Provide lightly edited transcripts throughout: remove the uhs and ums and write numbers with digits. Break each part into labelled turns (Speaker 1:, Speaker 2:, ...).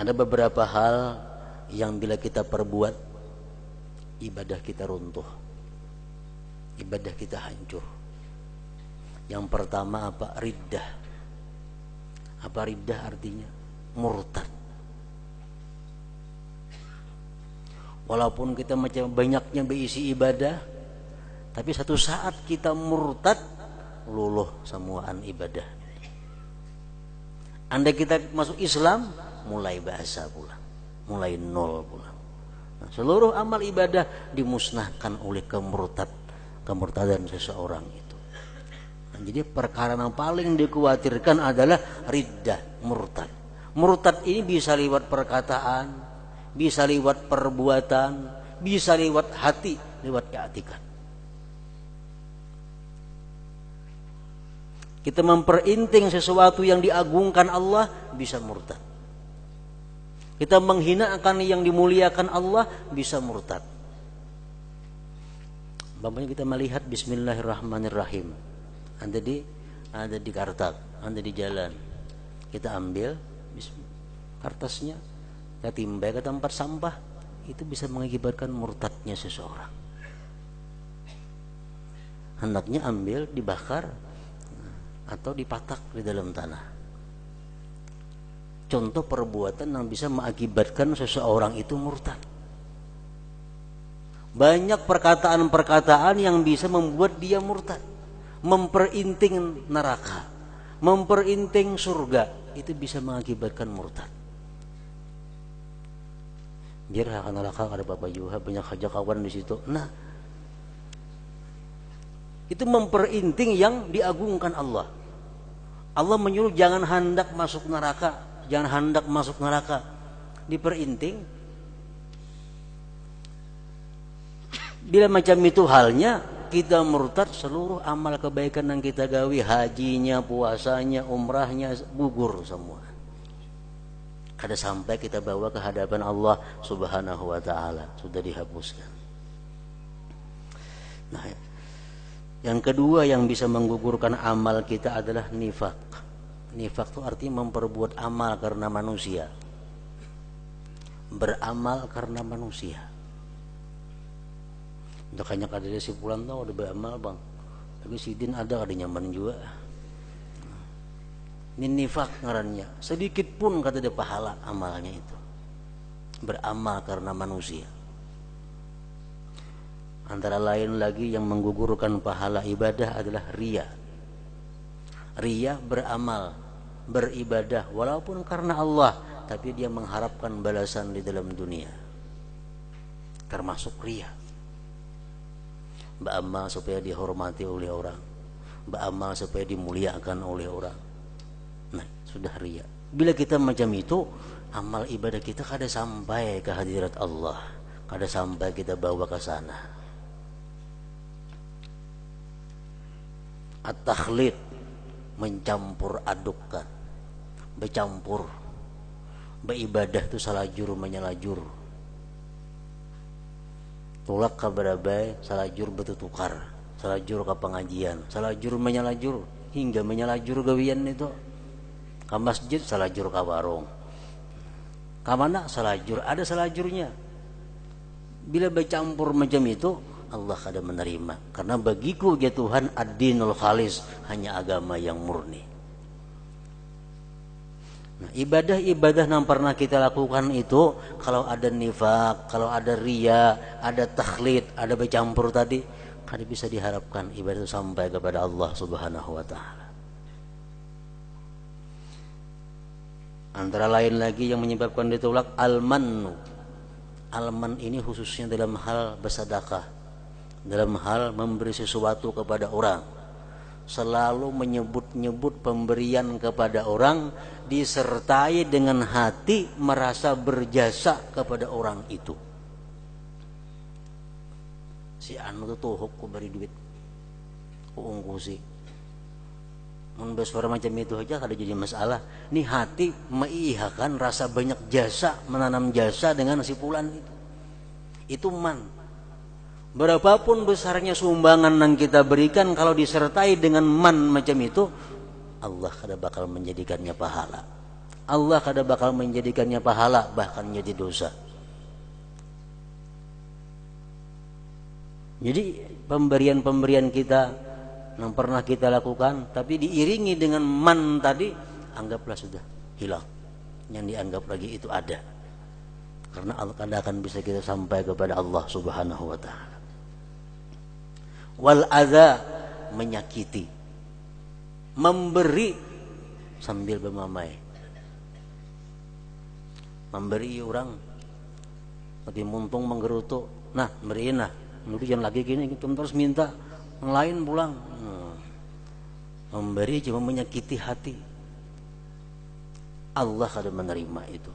Speaker 1: Ada beberapa hal yang bila kita perbuat, ibadah kita runtuh, ibadah kita hancur. Yang pertama apa? Riddah. Apa riddah artinya? Murtad. Walaupun kita macam banyaknya berisi ibadah, tapi satu saat kita murtad, luluh semuaan ibadah. Andai kita masuk Islam, mulai bahasa pula, mulai nol pula. Nah, seluruh amal ibadah dimusnahkan oleh kemurtadan seseorang itu. Nah, jadi perkara yang paling dikhawatirkan adalah riddah, murtad. Murtad ini bisa lewat perkataan, bisa lewat perbuatan, bisa lewat hati, lewat i'tikad. Kita memperinting sesuatu yang diagungkan Allah, bisa murtad. Kita menghinakan yang dimuliakan Allah, bisa murtad. Bapaknya kita melihat Bismillahirrahmanirrahim. Ada di kartak, ada di jalan. Kita ambil kertasnya, kita timbai ke tempat sampah, itu bisa mengakibatkan murtadnya seseorang. Hendaknya ambil, dibakar, atau dipatak di dalam tanah. Contoh perbuatan yang bisa mengakibatkan seseorang itu murtad. Banyak perkataan-perkataan yang bisa membuat dia murtad. Memperinting neraka, memperinting surga, itu bisa mengakibatkan murtad. Biar akan neraka ada Bapak Yuha, banyak aja kawan di situ. Nah, itu memperinting yang diagungkan Allah. Allah menyuruh jangan hendak masuk neraka, jangan hendak masuk neraka. Diperinting. Bila macam itu halnya, kita murtad, seluruh amal kebaikan yang kita gawi, hajinya, puasanya, umrahnya, gugur semua. Kada sampai kita bawa ke hadapan Allah Subhanahu wa ta'ala, sudah dihapuskan. Nah, yang kedua yang bisa menggugurkan amal kita adalah nifak. Nifak itu artinya memperbuat amal karena manusia, beramal karena manusia. Udah banyak ada di si Pulan tau udah beramal bang, tapi si Din ada nyaman juga. Ini nifak ngarannya, sedikit pun kata dia pahala amalnya itu, beramal karena manusia. Antara lain lagi yang menggugurkan pahala ibadah adalah riya. Riya beramal, beribadah walaupun karena Allah, tapi dia mengharapkan balasan di dalam dunia. Termasuk riya. Beramal supaya dihormati oleh orang, beramal supaya dimuliakan oleh orang. Nah, sudah riya. Bila kita macam itu, amal ibadah kita kada sampai ke hadirat Allah, kada sampai kita bawa ke sana. At-takhlid, mencampur adukkan, bercampur, beribadah itu salah jur menyalajur, tulak ke berabai, salah jur bertukar, salah jur ke pengajian, salah jur menyalajur, hingga menyalajur gawian itu ke masjid, salah jur ke warung, ke mana salah jur, ada salah jurnya. Bila bercampur macam itu, Allah kada menerima, karena bagiku ya Tuhan ad-dinul khalis, hanya agama yang murni. Nah, ibadah-ibadah yang pernah kita lakukan itu, kalau ada nifak, kalau ada riya, ada takhlid, ada bercampur tadi, kada bisa diharapkan ibadah itu sampai kepada Allah Subhanahu wa ta'ala. Antara lain lagi yang menyebabkan ditolak al-mannu. Al-man ini khususnya dalam hal bersedekah, dalam hal memberi sesuatu kepada orang, selalu menyebut-nyebut pemberian kepada orang, disertai dengan hati merasa berjasa kepada orang itu. Si anu tu tuhuk ku beri duit, ku ungkusi. Mun bersuara macam itu aja kada jadi masalah. Ini hati mengiyakan rasa banyak jasa, menanam jasa dengan si fulan itu. Itu man. Berapapun besarnya sumbangan yang kita berikan, kalau disertai dengan man macam itu, Allah kada bakal menjadikannya pahala. Allah kada bakal menjadikannya pahala, bahkan jadi dosa. Jadi pemberian-pemberian kita yang pernah kita lakukan tapi diiringi dengan man tadi, anggaplah sudah hilang. Yang dianggap lagi itu ada. Karena Allah akan bisa kita sampai kepada Allah Subhanahu wa taala. Wal adza, menyakiti. Memberi sambil bermamai. Memberi orang tapi muntung menggerutu. Nah, beriin lah. Jangan lagi gini, terus minta yang lain pulang. Memberi cuma menyakiti hati. Allah kada menerima itu.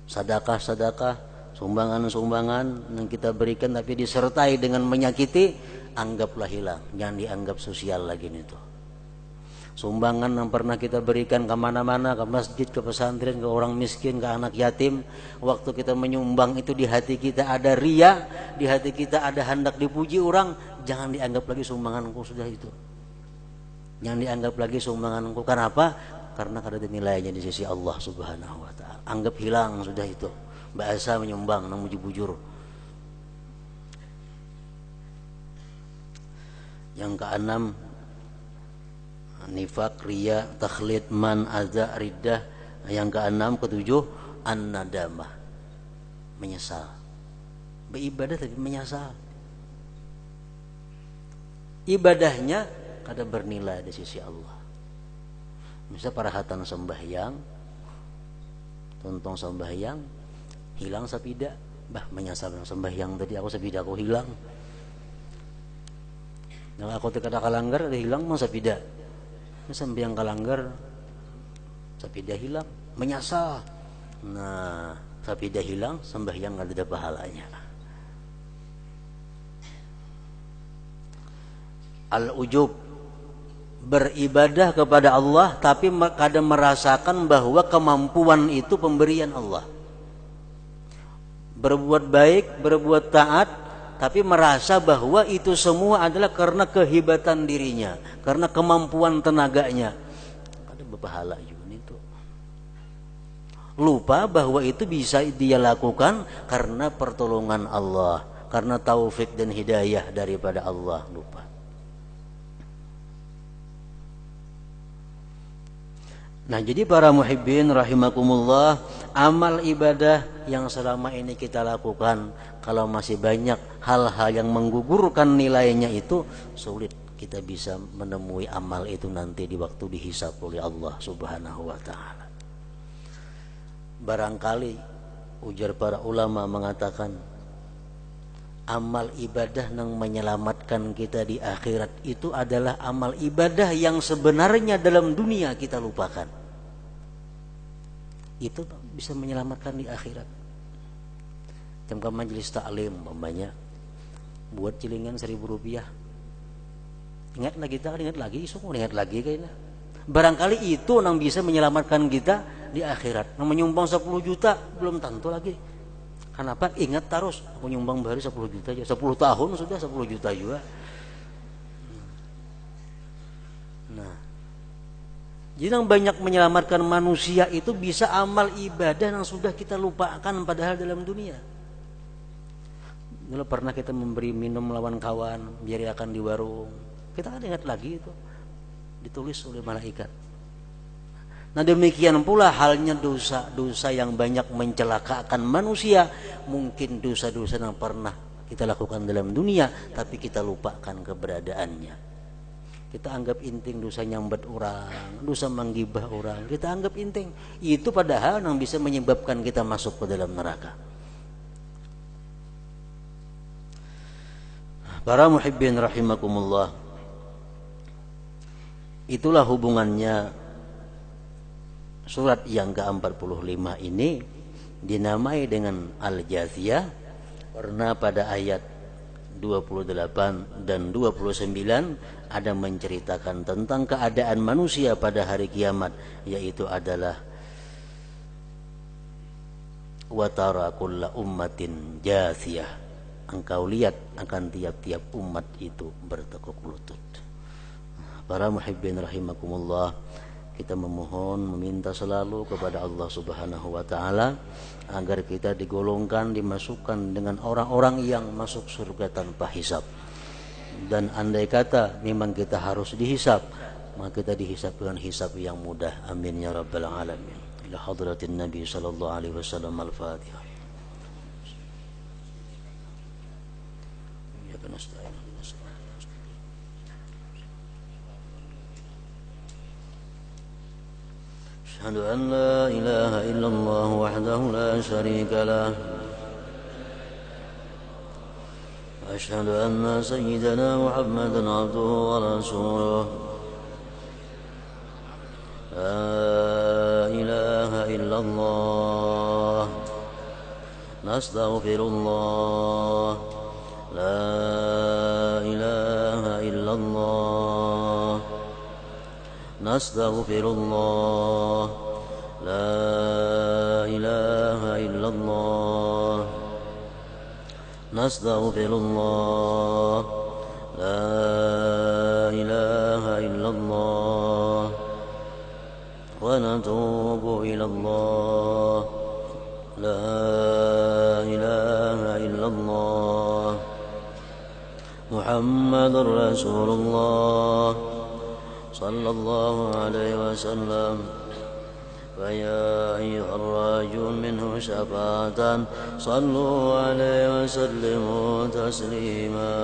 Speaker 1: Sedekah-sedekah, sumbangan-sumbangan yang kita berikan tapi disertai dengan menyakiti, anggaplah hilang. Jangan dianggap sosial lagi itu. Sumbangan yang pernah kita berikan kemana-mana, ke masjid, ke pesantren, ke orang miskin, ke anak yatim. Waktu kita menyumbang itu di hati kita ada ria, di hati kita ada hendak dipuji orang. Jangan dianggap lagi sumbanganku sudah itu. Jangan dianggap lagi sumbanganku. Kenapa? Karena ada nilainya di sisi Allah Subhanahu wa taala. Anggap hilang sudah itu. Bahasa menyumbang nang bujur-bujur. Yang keenam, nifak, riya, takhlid, man, adza, riddah. Yang keenam, ketujuh, an-nadamah, menyesal. Beribadah tapi menyesal. Ibadahnya kada bernilai di sisi Allah. Misal parahatan sembahyang, tontong sembahyang, hilang sapida, bah menyesal sembahyang tadi aku sapida aku hilang. Nah aku kada kalanggar ada hilang mau sapida. Sembahyang kalanggar sapida hilang, menyesal. Nah, sapida hilang, sembahyang ada pahalanya. Al-ujub, beribadah kepada Allah tapi kadang merasakan bahwa kemampuan itu pemberian Allah. Berbuat baik, berbuat taat, tapi merasa bahwa itu semua adalah karena kehebatan dirinya, karena kemampuan tenaganya. Ada berpahala juga itu. Lupa bahwa itu bisa dia lakukan karena pertolongan Allah, karena taufik dan hidayah daripada Allah. Lupa. Nah, jadi para muhibbin rahimakumullah, amal ibadah yang selama ini kita lakukan, kalau masih banyak hal-hal yang menggugurkan nilainya, itu sulit kita bisa menemui amal itu nanti di waktu dihisab oleh Allah Subhanahu wa taala. Barangkali ujar para ulama mengatakan, amal ibadah yang menyelamatkan kita di akhirat itu adalah amal ibadah yang sebenarnya dalam dunia kita lupakan. Itu bisa menyelamatkan di akhirat. Jangka majelis taklim umpamanya buat cilingan 1.000 rupiah. Ingat lagi kita, ingat lagi, ingat lagi kayaknya. Barangkali itu yang bisa menyelamatkan kita di akhirat. Yang menyumbang 10 juta belum tentu lagi. Kenapa? Ingat terus, aku nyumbang baru 10 juta aja. 10 tahun sudah 10 juta juga. Nah, jadi yang banyak menyelamatkan manusia itu bisa amal ibadah yang sudah kita lupakan padahal dalam dunia. Dulu pernah kita memberi minum lawan kawan, biar akan di warung. Kita kan ingat lagi itu, ditulis oleh malaikat. Nah demikian pula halnya dosa-dosa yang banyak mencelakakan manusia. Mungkin dosa-dosa yang pernah kita lakukan dalam dunia tapi kita lupakan keberadaannya. Kita anggap inting dosa nyambat orang, dosa menggibah orang, kita anggap inting. Itu padahal yang bisa menyebabkan kita masuk ke dalam neraka. Para muhibbin rahimakumullah, itulah hubungannya surat yang ke-45 ini dinamai dengan Al-Jathiyah karena pada ayat 28 dan 29 ada menceritakan tentang keadaan manusia pada hari kiamat, yaitu adalah wa tara kulla ummatin jathiyah. Engkau lihat akan tiap-tiap umat itu bertekuk lutut. Para muhibbin rahimakumullah, Kita memohon, meminta selalu kepada Allah Subhanahu wa taala agar kita digolongkan, dimasukkan dengan orang-orang yang masuk surga tanpa hisab. Dan andai kata memang kita harus dihisab, maka kita dihisab dengan hisab yang mudah. Amin ya rabbal alamin. Ila hadratin Nabi sallallahu alaihi wasallam. Al-Fatihah. Ya nasta'in. أشهد أن لا إله إلا الله وحده لا شريك له وأشهد أن سيدنا محمدا عبده ورسوله لا إله إلا الله نستغفر الله لا إله إلا الله نستغفر الله لا إله إلا الله نستغفر الله لا إله إلا الله ونتوب إلى الله لا إله إلا الله محمد رسول الله صلى الله عليه وسلم فيا أيها الراجون منه شفاعة صلوا عليه وسلموا تسليما.